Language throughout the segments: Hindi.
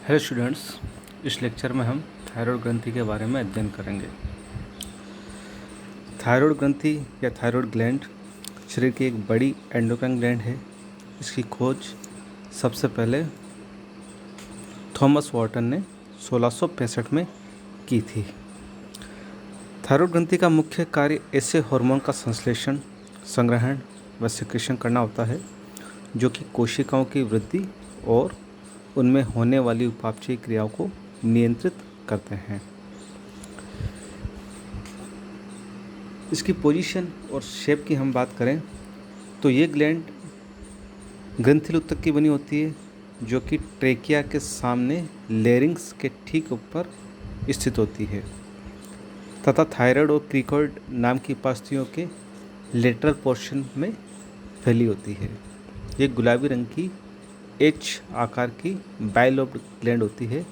हेलो स्टूडेंट्स, इस लेक्चर में हम थायराइड ग्रंथि के बारे में अध्ययन करेंगे। थायराइड ग्रंथि या थायराइड ग्लैंड शरीर की एक बड़ी एंडोक्राइन ग्लैंड है। इसकी खोज सबसे पहले थॉमस वाटन ने 1665 में की थी। थायराइड ग्रंथि का मुख्य कार्य ऐसे हार्मोन का संश्लेषण, संग्रहण व सिक्रीशन करना होता है जो कि कोशिकाओं की वृद्धि और उनमें होने वाली उपापचयी क्रियाओं को नियंत्रित करते हैं। इसकी पोजीशन और शेप की हम बात करें तो ये ग्लैंड ग्रंथिल ऊतक की बनी होती है जो कि ट्रेकिया के सामने लेरिंग्स के ठीक ऊपर स्थित होती है तथा थायराइड और क्रिकॉइड नाम की उपास्थियों के लेटरल पोर्शन में फैली होती है। ये गुलाबी रंग की एच आकार की बाइलोब्ड ग्लैंड होती है।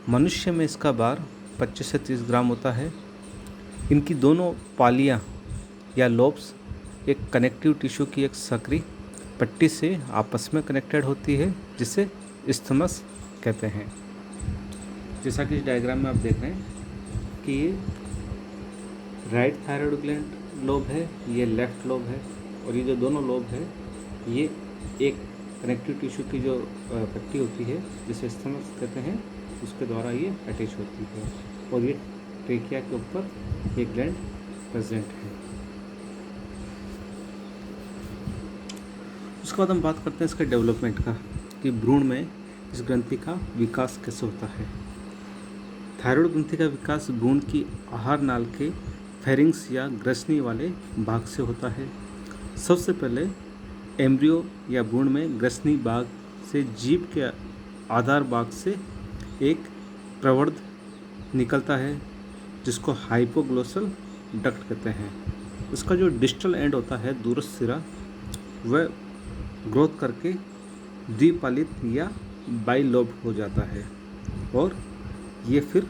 मनुष्य में इसका भार 25 से 30 ग्राम होता है। इनकी दोनों पालियाँ या लोब्स एक कनेक्टिव टिश्यू की एक सक्रिय पट्टी से आपस में कनेक्टेड होती है जिसे इस्थमस कहते हैं। जैसा कि इस डायग्राम में आप देख रहे हैं कि ये राइट थायराइड ग्लैंड लोब है, ये लेफ्ट लोब है और ये जो दोनों लोब है ये एक कनेक्टिव टिश्यू की जो पट्टी होती है जिसे इस्थमस कहते हैं उसके द्वारा ये अटैच होती है और ये ट्रेकिया के ऊपर ये ग्लैंड प्रेजेंट है। उसके बाद हम बात करते हैं इसके डेवलपमेंट का कि भ्रूण में इस ग्रंथि का विकास कैसे होता है। थायराइड ग्रंथि का विकास भ्रूण की आहार नाल के फेरिंग्स या ग्रसनी वाले भाग से होता है। सबसे पहले एम्ब्रियो या भ्रूण में ग्रसनी भाग से जीभ के आधार भाग से एक प्रवर्ध निकलता है जिसको हाइपोग्लोसल डक्ट कहते हैं। इसका जो डिस्टल एंड होता है दूरस्थ सिरा वह ग्रोथ करके द्विपालित या बाइलोब हो जाता है और ये फिर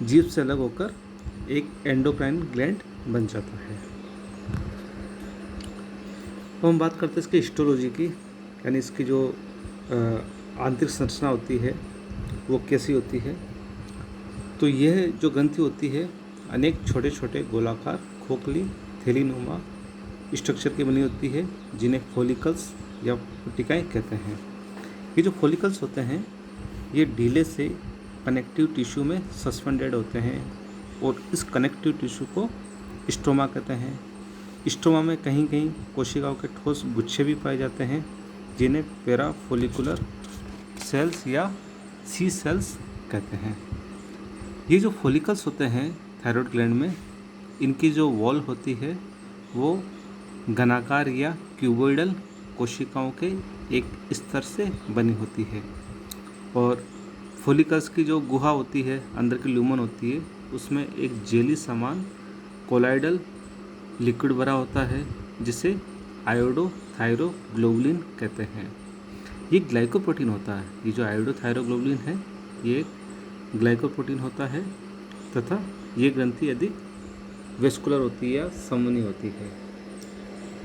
जीभ से अलग होकर एक एंडोक्राइन ग्लैंड बन जाता है। तो हम बात करते हैं इसकी हिस्टोलॉजी की, यानी इसकी जो आंतरिक संरचना होती है वो कैसी होती है। तो यह जो ग्रंथि होती है अनेक छोटे छोटे गोलाकार खोखली थैलीनुमा स्ट्रक्चर की बनी होती है जिन्हें फॉलिकल्स या पुटिकाएँ कहते हैं। ये जो फॉलिकल्स होते हैं ये ढीले से कनेक्टिव टिश्यू में सस्पेंडेड होते हैं और इस कनेक्टिव टिश्यू को स्ट्रोमा कहते हैं। स्ट्रोमा में कहीं कहीं कोशिकाओं के ठोस गुच्छे भी पाए जाते हैं जिन्हें पैरा फॉलिकुलर सेल्स या सी सेल्स कहते हैं। ये जो फॉलिकल्स होते हैं थायराइड ग्लैंड में, इनकी जो वॉल होती है वो घनाकार या क्यूबोइडल कोशिकाओं के एक स्तर से बनी होती है और फॉलिकल्स की जो गुहा होती है, अंदर की ल्यूमन होती है, उसमें एक जेली समान कोलाइडल लिक्विड भरा होता है जिसे आयोडोथायरोग्लोबुलिन कहते हैं। ये ग्लाइकोप्रोटीन होता है। ये जो आयोडोथायरोग्लोबुलिन है ये ग्लाइकोप्रोटीन होता है तथा ये ग्रंथि अधिक वेस्कुलर होती है या समनी होती है।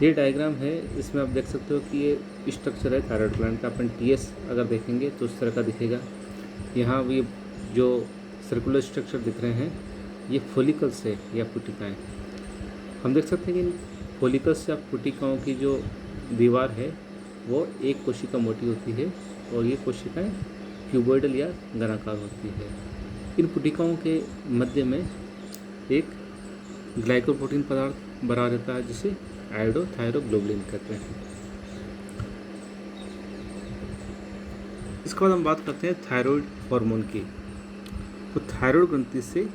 ये डायग्राम है, इसमें आप देख सकते हो कि ये स्ट्रक्चर है थायराइड ग्लैंड का। अपन टीएस अगर देखेंगे तो उस तरह का दिखेगा। यहाँ भी जो सर्कुलर स्ट्रक्चर दिख रहे हैं ये फॉलिकल्स है या पुटिकाएँ। हम देख सकते हैं कि इन फॉलिकल्स या पुटिकाओं की जो दीवार है वो एक कोशिका मोटी होती है और ये कोशिकाएँ क्यूबोइडल या घनाकार होती है। इन पुटिकाओं के मध्य में एक ग्लाइकोप्रोटीन पदार्थ भरा रहता है जिसे आयोडोथायरोग्लोबुलिन कहते हैं। इसके बाद हम बात करते हैं थायराइड हार्मोन की। तो थायराइड ग्रंथि से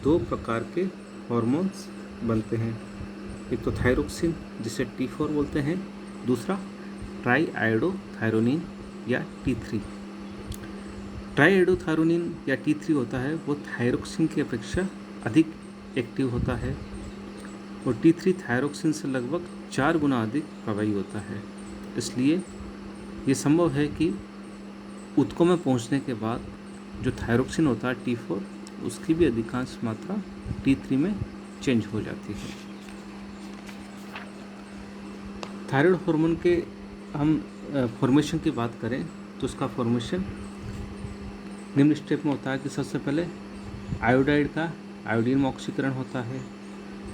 दो प्रकार के हार्मोन्स बनते हैं। एक तो थायरोक्सिन जिसे T4 बोलते हैं, दूसरा ट्राई आयोडोथायरोनिन या T3। ट्राई आयोडोथायरोनिन या T3 होता है वो थायरोक्सिन की अपेक्षा अधिक एक्टिव होता है और T3 थायरोक्सिन से लगभग 4 गुना अधिक प्रभावी होता है। इसलिए ये संभव है कि ऊतकों में पहुंचने के बाद जो थायरोक्सिन होता है T4 उसकी भी अधिकांश मात्रा T3 में चेंज हो जाती है। थायराइड हार्मोन के हम फॉर्मेशन की बात करें तो उसका फॉर्मेशन निम्न स्टेप में होता है कि सबसे पहले आयोडाइड का आयोडीन में ऑक्सीकरण होता है,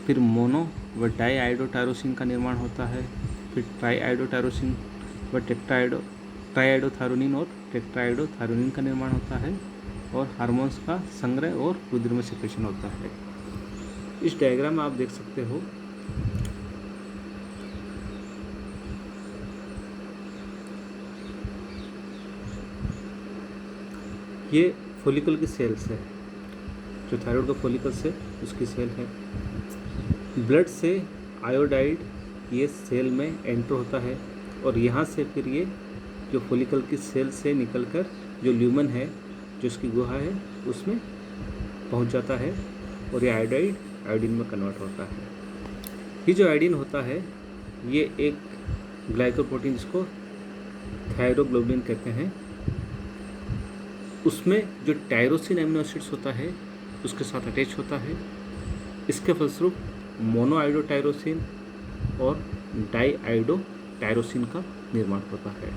फिर मोनो व डाई आयोडोटायरोसिन का निर्माण होता है, फिर ट्राई आयोडोटायरोसिन व ट्राईआयोडोथायोनिन और टेट्राआयोडोथायोनिन का निर्माण होता है, और हार्मोन्स का संग्रह और रुधिर में सिक्रेशन होता है। इस डायग्राम में आप देख सकते हो ये फॉलिकल की सेल्स है, जो थायराइड का फॉलिकल्स है उसकी सेल है। ब्लड से आयोडाइड ये सेल में एंटर होता है और यहाँ से फिर ये जो फॉलिकल की सेल से निकलकर जो ल्यूमन है, जो उसकी गुहा है, उसमें पहुँच जाता है और ये आयोडीन में कन्वर्ट होता है। ये जो आयोडीन होता है ये एक ग्लाइकोप्रोटीन जिसको थायरोग्लोबुलिन कहते हैं, उसमें जो टायरोसिन एमिनो एसिड्स होता है उसके साथ अटैच होता है। इसके फलस्वरूप मोनोआयोडोटायरोसिन और डाईआयोडोटायरोसिन का निर्माण होता है।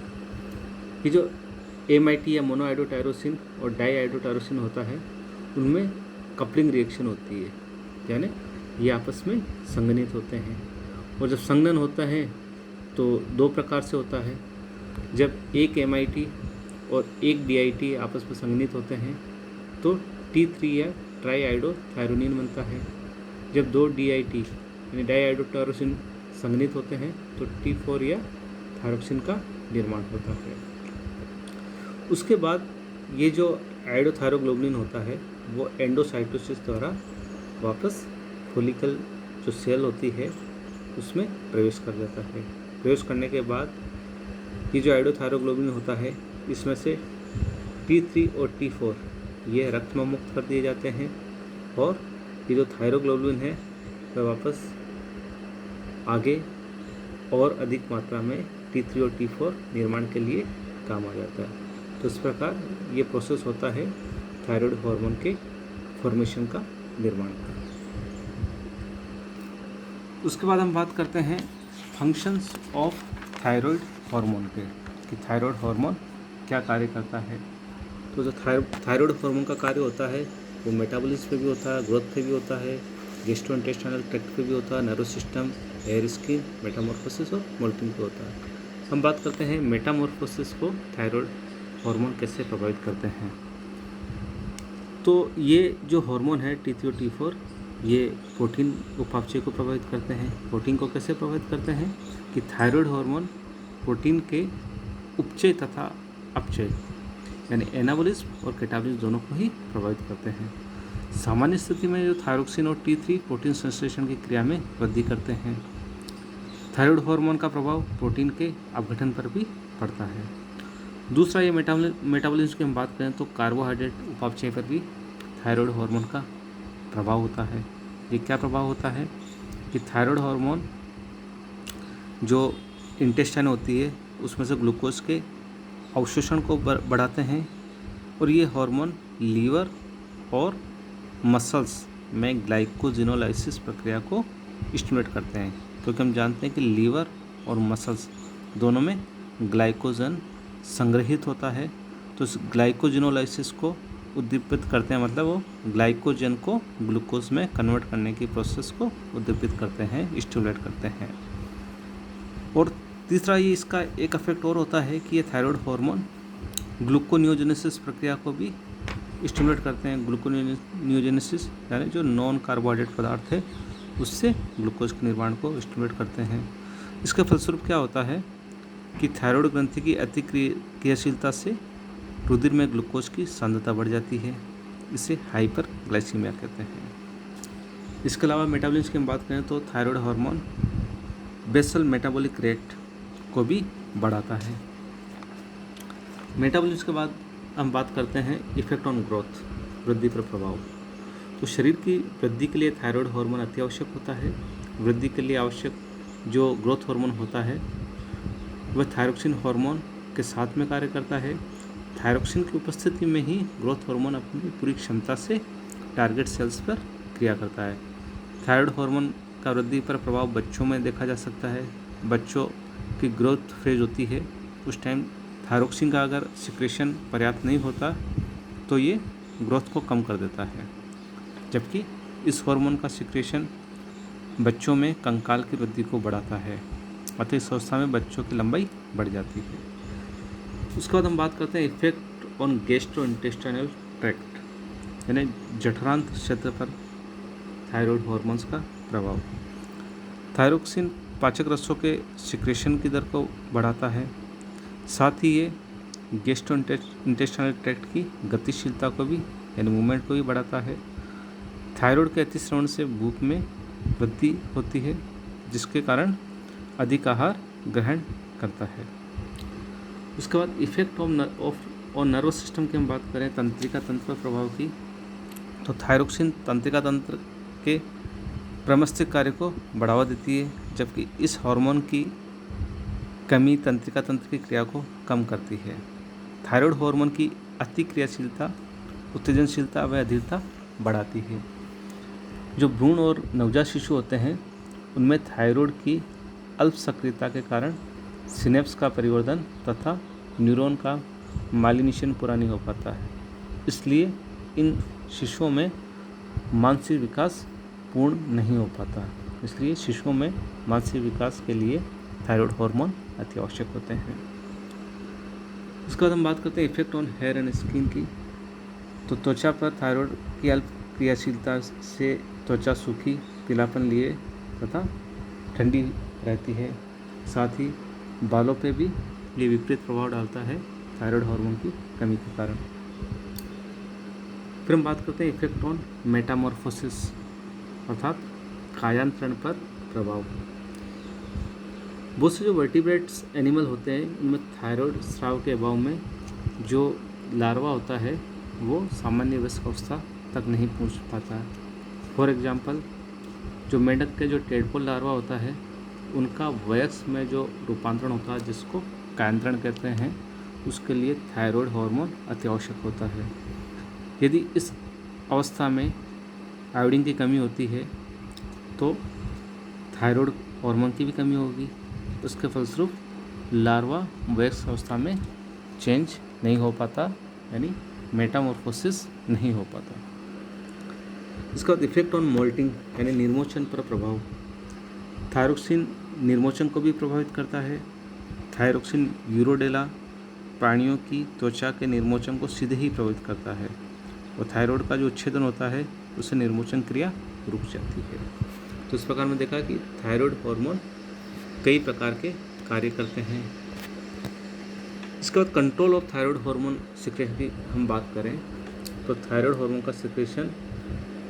ये जो MIT या मोनोआयोडोटायरोसिन और डाईआयोडोटायरोसिन होता है उनमें कपलिंग रिएक्शन होती है, यानी ये आपस में संघनित होते हैं। और जब संघनन होता है तो दो प्रकार से होता है। जब एक MIT और एक DIT आपस में संघनित होते हैं तो T3 या ट्राईआयोडोथायोनिन बनता है। जब दो DIT यानी डाईआयोडोटायरोसिन संघनित होते हैं तो T4 या थायरोक्सिन का निर्माण होता है। उसके बाद ये जो आयोडोथायरोग्लोबुलिन होता है वो एंडोसाइटोसिस द्वारा वापस फॉलिकल जो सेल होती है उसमें प्रवेश कर जाता है। प्रवेश करने के बाद ये जो आयोडोथायरोग्लोबुलिन होता है इसमें से T3 और T4 ये रक्त में मुक्त कर दिए जाते हैं और ये जो थायरोग्लोबुलिन है वह वापस आगे और अधिक मात्रा में T3 और T4 निर्माण के लिए काम आ जाता है। तो इस प्रकार ये प्रोसेस होता है थायराइड हार्मोन के फॉर्मेशन का, निर्माण का। उसके बाद हम बात करते हैं फंक्शंस ऑफ थायराइड हार्मोन के, कि थायराइड हार्मोन क्या कार्य करता है। तो जो थायराइड हार्मोन का कार्य होता है वो मेटाबॉलिज्म पे भी होता है, ग्रोथ पे भी होता है, गैस्ट्रोइंटेस्टाइनल ट्रैक्ट पे भी होता है, nervous system, hair skin, metamorphosis और मोल्टिंग पे होता है। हम बात करते हैं मेटामॉर्फोसिस को थायराइड हार्मोन कैसे प्रभावित करते हैं। तो ये जो हार्मोन है T3 और T4 ये प्रोटीन उपापचय को प्रभावित करते हैं। प्रोटीन को कैसे प्रभावित करते हैं कि थायराइड हार्मोन प्रोटीन के उपचय तथा अपचय यानी एनाबॉलिज्म और कैटाबॉलिज्म दोनों को ही प्रभावित करते हैं। सामान्य स्थिति में जो थायरोक्सिन और T3 प्रोटीन संश्लेषण की क्रिया में वृद्धि करते हैं। थायराइड हार्मोन का प्रभाव प्रोटीन के अपघटन पर भी पड़ता है। दूसरा ये मेटाबॉलिज्म की हम बात करें तो कार्बोहाइड्रेट उपापचय पर भी थायराइड हार्मोन का प्रभाव होता है। ये क्या प्रभाव होता है कि थायराइड हार्मोन जो इंटेस्टाइन होती है उसमें से ग्लूकोज के अवशोषण को बढ़ाते हैं और ये हार्मोन लीवर और मसल्स में ग्लाइकोजिनोलाइसिस प्रक्रिया को स्टिमुलेट करते हैं, क्योंकि हम जानते हैं कि लीवर और मसल्स दोनों में ग्लाइकोजन संग्रहित होता है। तो इस ग्लाइकोजिनोलाइसिस को उद्दीपित करते हैं, मतलब वो ग्लाइकोजन को ग्लूकोज में कन्वर्ट करने की प्रोसेस को उद्दीपित करते हैं, स्टिमुलेट करते हैं। और तीसरा ये इसका एक इफेक्ट और होता है कि ये थायराइड हार्मोन ग्लूकोनियोजेनेसिस प्रक्रिया को भी स्टिमुलेट करते हैं। ग्लूकोनियोजेनेसिस यानी जो नॉन कार्बोहाइड्रेट पदार्थ है उससे ग्लूकोज के निर्माण को स्टिमुलेट करते हैं। इसके फलस्वरूप क्या होता है कि थायराइड ग्रंथि की अतिक्रियाशीलता से रुधिर में ग्लूकोज की सांद्रता बढ़ जाती है। इसे हाइपरग्लाइसीमिया कहते हैं। इसके अलावा मेटाबॉलिज्म की हम बात करें तो thyroid hormone basal metabolic rate को भी बढ़ाता है। मेटाबॉलिज्म के बाद हम बात करते हैं इफेक्ट ऑन ग्रोथ, वृद्धि पर प्रभाव। तो शरीर की वृद्धि के लिए थायराइड हार्मोन अति आवश्यक होता है। वृद्धि के लिए आवश्यक जो ग्रोथ हार्मोन होता है वह थायरोक्सिन हार्मोन के साथ में कार्य करता है। थायरोक्सिन की उपस्थिति में ही ग्रोथ हार्मोन अपनी पूरी क्षमता से टारगेट सेल्स पर क्रिया करता है। थायराइड हार्मोन का वृद्धि पर प्रभाव बच्चों में देखा जा सकता है। बच्चों की ग्रोथ फेज होती है उस टाइम थायरोक्सिन का अगर सिक्रेशन पर्याप्त नहीं होता तो ये ग्रोथ को कम कर देता है, जबकि इस हार्मोन का सिक्रेशन बच्चों में कंकाल की वृद्धि को बढ़ाता है, अतः इस अवस्था में बच्चों की लंबाई बढ़ जाती है। उसके बाद हम बात करते हैं इफेक्ट ऑन गैस्ट्रोइंटेस्टाइनल ट्रैक्ट, यानी जठरांत क्षेत्र पर थायराइड हार्मोन्स का प्रभाव। थायरोक्सिन पाचक रसों के सिक्रेशन की दर को बढ़ाता है, साथ ही ये गैस्ट्रोइंटेस्टाइनल ट्रैक्ट की गतिशीलता को भी यानी मूवमेंट को भी बढ़ाता है। थायराइड के अतिस्रावन से भूख में वृद्धि होती है, जिसके कारण अधिक आहार ग्रहण करता है। उसके बाद इफेक्ट ऑन नर्वस सिस्टम की हम बात करें, तंत्रिका तंत्र पर प्रभाव की, तो थायरोक्सिन तंत्रिका तंत्र के प्रमस्तिष्क कार्य को बढ़ावा देती है, जबकि इस हार्मोन की कमी तंत्रिका तंत्र की क्रिया को कम करती है। थायराइड हार्मोन की अति क्रियाशीलता, उत्तेजनशीलता व अधीरता बढ़ाती है। जो भ्रूण और नवजात शिशु होते हैं उनमें थायराइड की अल्प सक्रियता के कारण सिनेप्स का परिवर्धन तथा न्यूरॉन का माइलिनेशन पूरा नहीं हो पाता है, इसलिए इन शिशुओं में मानसिक विकास पूर्ण नहीं हो पाता। इसलिए शिशुओं में मानसिक विकास के लिए थायराइड हार्मोन अति आवश्यक होते हैं। उसके बाद हम बात करते हैं effect on hair and skin की, तो त्वचा पर थायराइड की अल्प क्रियाशीलता से त्वचा सूखी, पीलापन लिए तथा ठंडी रहती है, साथ ही बालों पे भी ये विपरीत प्रभाव डालता है थायराइड हार्मोन की कमी के कारण। फिर हम बात करते हैं इफेक्ट ऑन मेटामॉर्फोसिस अर्थात कायांतरण पर प्रभाव। बहुत से जो वर्टिब्रेट्स एनिमल होते हैं उनमें थायराइड स्राव के अभाव में जो लार्वा होता है वो सामान्य वयस्क अवस्था तक नहीं पहुंच पाता है। फॉर एग्जांपल जो मेंढक के जो टेडपोल लार्वा होता है उनका वयस्क में जो रूपांतरण होता है जिसको कायांतरण कहते हैं, उसके लिए थायराइड हार्मोन अति आवश्यक होता है। यदि इस अवस्था में आयोडीन की कमी होती है तो थायराइड हार्मोन की भी कमी होगी, उसके फलस्वरूप लार्वा वयस्क अवस्था में चेंज नहीं हो पाता, यानी मेटामॉर्फोसिस नहीं हो पाता। इसका इफेक्ट ऑन मोल्टिंग यानी निर्मोचन पर प्रभाव। थायरोक्सिन निर्मोचन को भी प्रभावित करता है। थायरोक्सिन यूरोडेला प्राणियों की त्वचा के निर्मोचन को सीधे ही प्रभावित करता है और थायराइड का जो उच्छेदन होता है उससे निर्मोचन क्रिया रुक जाती है। तो इस प्रकार में देखा कि थायराइड हार्मोन कई प्रकार के कार्य करते हैं। इसके बाद control of thyroid hormone secretion की हम बात करें तो थायराइड हार्मोन का सिक्रेशन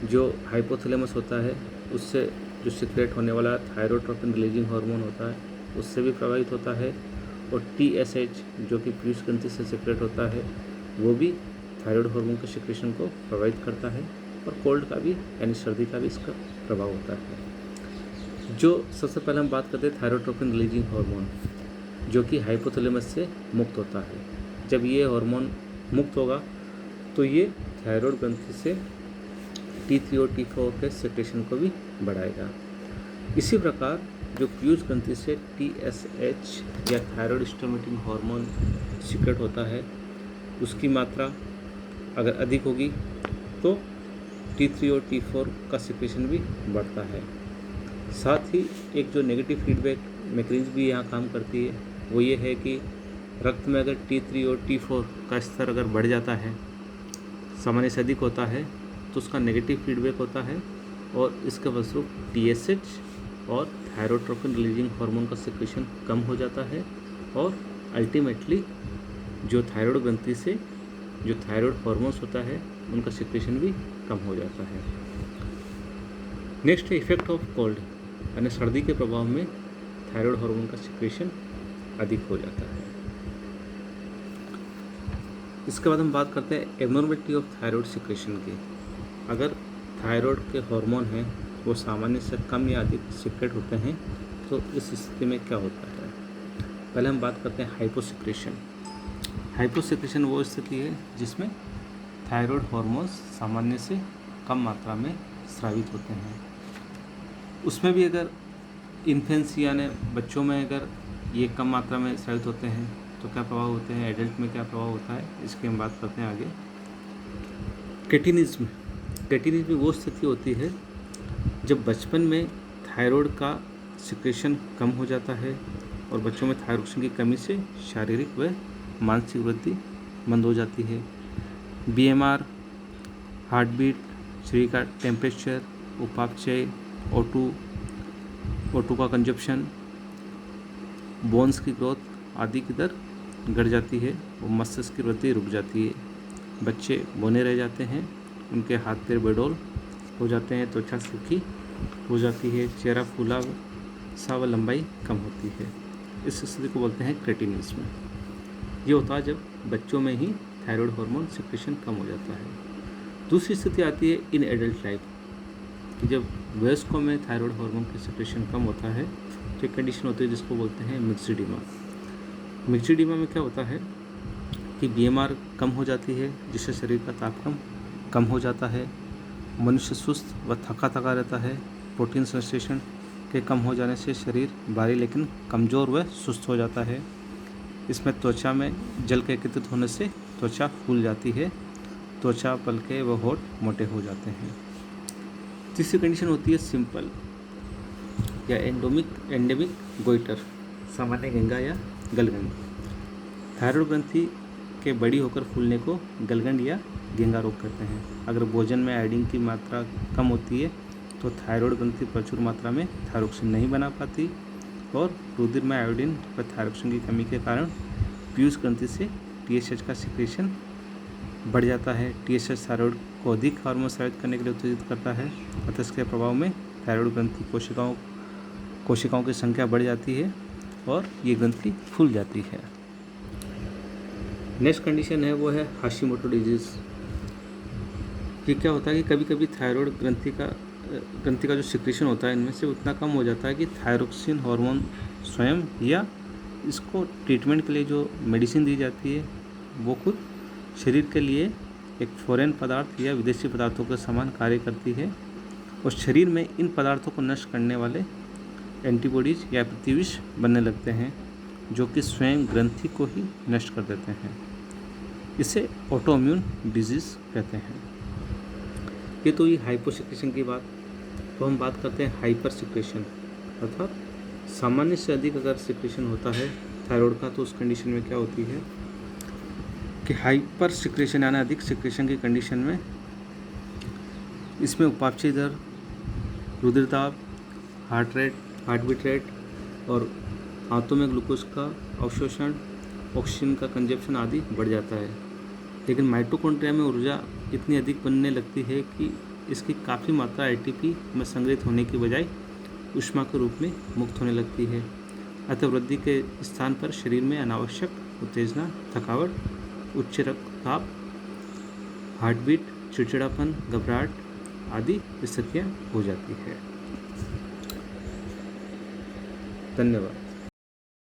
जो हाइपोथैलेमस होता है उससे जो सिक्रेट होने वाला थायरोट्रोपिन रिलीजिंग हार्मोन होता है उससे भी प्रभावित होता है, और TSH जो कि पीयूष ग्रंथि से सिक्रेट होता है वो भी थायराइड हार्मोन के सिक्रेशन को प्रभावित करता है, और कोल्ड का भी यानी सर्दी का भी इसका प्रभाव होता है। जो सबसे पहले हम बात करते हैं थायरोट्रोपिन रिलीजिंग हार्मोन जो कि हाइपोथैलेमस से मुक्त होता है। जब ये हार्मोन मुक्त होगा तो ये थायराइड ग्रंथि से T3 और T4 के सिक्रेशन को भी बढ़ाएगा। इसी प्रकार जो पीयूष ग्रंथि से TSH या थायराइड स्टिमुलेटिंग हार्मोन सिक्रेट होता है उसकी मात्रा अगर अधिक होगी तो T3 और T4 का सिक्रेशन भी बढ़ता है। साथ ही एक जो नेगेटिव फीडबैक मैकेनिज्म भी यहाँ काम करती है वो ये है कि रक्त में अगर T3 और T4 का स्तर अगर बढ़ जाता है, सामान्य से अधिक होता है, तो उसका नेगेटिव फीडबैक होता है और इसके फलस्वरूप TSH और थायरोट्रोपिन रिलीजिंग हार्मोन का सिक्रेशन कम हो जाता है और अल्टीमेटली जो थायराइड ग्रंथि से जो थायराइड हार्मोन्स होता है उनका सिक्रेशन भी कम हो जाता है। नेक्स्ट है इफेक्ट ऑफ कोल्ड, यानी सर्दी के प्रभाव में थायराइड हार्मोन का सिक्रेशन अधिक हो जाता है। इसके बाद हम बात करते हैं एबनॉर्मलिटी ऑफ थायराइड सिक्रेशन की। अगर थायराइड के हार्मोन हैं वो सामान्य से कम या अधिक सिक्रेट होते हैं तो इस स्थिति में क्या होता है। पहले हम बात करते हैं हाइपोसिक्रेशन। हाइपोसिक्रेशन वो स्थिति है जिसमें थायराइड हार्मोन्स सामान्य से कम मात्रा में स्रावित होते हैं। उसमें भी अगर इन्फेंसी यानी बच्चों में अगर ये कम मात्रा में स्रावित होते हैं तो क्या प्रभाव होते हैं, एडल्ट में क्या प्रभाव होता है, इसकी हम बात करते हैं आगे। कैटिनिज्म कैटिनिज्म वो स्थिति होती है जब बचपन में थायराइड का सिक्रेशन कम हो जाता है और बच्चों में थायरोक्सिन की कमी से शारीरिक व मानसिक वृद्धि मंद हो जाती है। बीएमआर, हार्ट बीट, शरीर का टेम्परेचर, उपापचय, O2 का कंजप्शन, बोन्स की ग्रोथ आदि की दर घट जाती है और मस्तिष्क की वृद्धि रुक जाती है। बच्चे बौने रह जाते हैं, उनके हाथ पैर बेडौल हो जाते हैं, त्वचा सूखी हो जाती है, चेहरा फूला सा व लंबाई कम होती है। इस स्थिति को बोलते हैं क्रेटिनिज्म। ये होता है जब बच्चों में ही थायराइड हार्मोन सिक्रेशन कम हो जाता है। दूसरी स्थिति आती है इन एडल्ट लाइफ कि जब वयस्कों में थायराइड हार्मोन की सिक्रेशन कम होता है तो एक कंडीशन होती है जिसको बोलते हैं मिक्सिडिमा। मिक्सिडिमा में क्या होता है कि बीएमआर कम हो जाती है जिससे शरीर का तापमान कम हो जाता है, मनुष्य सुस्त व थका थका रहता है, प्रोटीन संश्लेषण के कम हो जाने से शरीर भारी लेकिन कमज़ोर व सुस्त हो जाता है। इसमें त्वचा में जल के एकत्रित होने से त्वचा फूल जाती है, त्वचा, पलके व होठ मोटे हो जाते हैं। तीसरी कंडीशन होती है सिंपल या एंडेमिक गोइटर, सामान्य गंगा या गलगंड। थायराइड ग्रंथि के बड़ी होकर फूलने को गलगंड या गेंगा रोग कहते हैं। अगर भोजन में आयोडीन की मात्रा कम होती है तो थायराइड ग्रंथि प्रचुर मात्रा में थायरोक्सिन नहीं बना पाती और रुधिर में आयोडीन व थायरोक्सिन की कमी के कारण पीयूष ग्रंथि से टीएसएच का सिक्रेशन बढ़ जाता है। टीएसएच थायराइड को अधिक हार्मोन स्रावित करने के लिए उत्तेजित करता है, अतः इसके प्रभाव में थायराइड ग्रंथि कोशिकाओं की संख्या बढ़ जाती है और ये ग्रंथि फूल जाती है। नेक्स्ट कंडीशन है वो है हाशिमोटो डिजीज़। ये क्या होता है कि कभी कभी थायराइड ग्रंथि का जो सिक्रेशन होता है इनमें से उतना कम हो जाता है कि थायरोक्सिन हार्मोन स्वयं या इसको ट्रीटमेंट के लिए जो मेडिसिन दी जाती है वो खुद शरीर के लिए एक फॉरेन पदार्थ या विदेशी पदार्थों के समान कार्य करती है और शरीर में इन पदार्थों को नष्ट करने वाले एंटीबॉडीज या प्रतिविष बनने लगते हैं जो कि स्वयं ग्रंथि को ही नष्ट कर देते हैं। इसे ऑटोइम्यून डिजीज़ कहते हैं। ये तो ये हाइपोसिक्रेशन की बात। तो हम बात करते हैं हाइपर सिक्रेशन, अर्थात सामान्य से अधिक अगर सिक्रेशन होता है थायराइड का तो उस कंडीशन में क्या होती है कि हाइपर सिक्रेशन यानी अधिक सिक्रेशन की कंडीशन में इसमें उपापचय दर, रुधिर दाब, हार्ट बीट रेट और आंतों में ग्लूकोज का अवशोषण, ऑक्सीजन का कंजप्शन आदि बढ़ जाता है। लेकिन माइटोकॉन्ड्रिया में ऊर्जा इतनी अधिक बनने लगती है कि इसकी काफ़ी मात्रा एटीपी में संग्रहित होने की बजाय ऊष्मा के रूप में मुक्त होने लगती है। अतः वृद्धि के स्थान पर शरीर में अनावश्यक उत्तेजना, थकावट, उच्च रक्तचाप, हार्ट बीट, चिड़चिड़ापन, घबराहट आदि स्थितियाँ हो जाती है। धन्यवाद।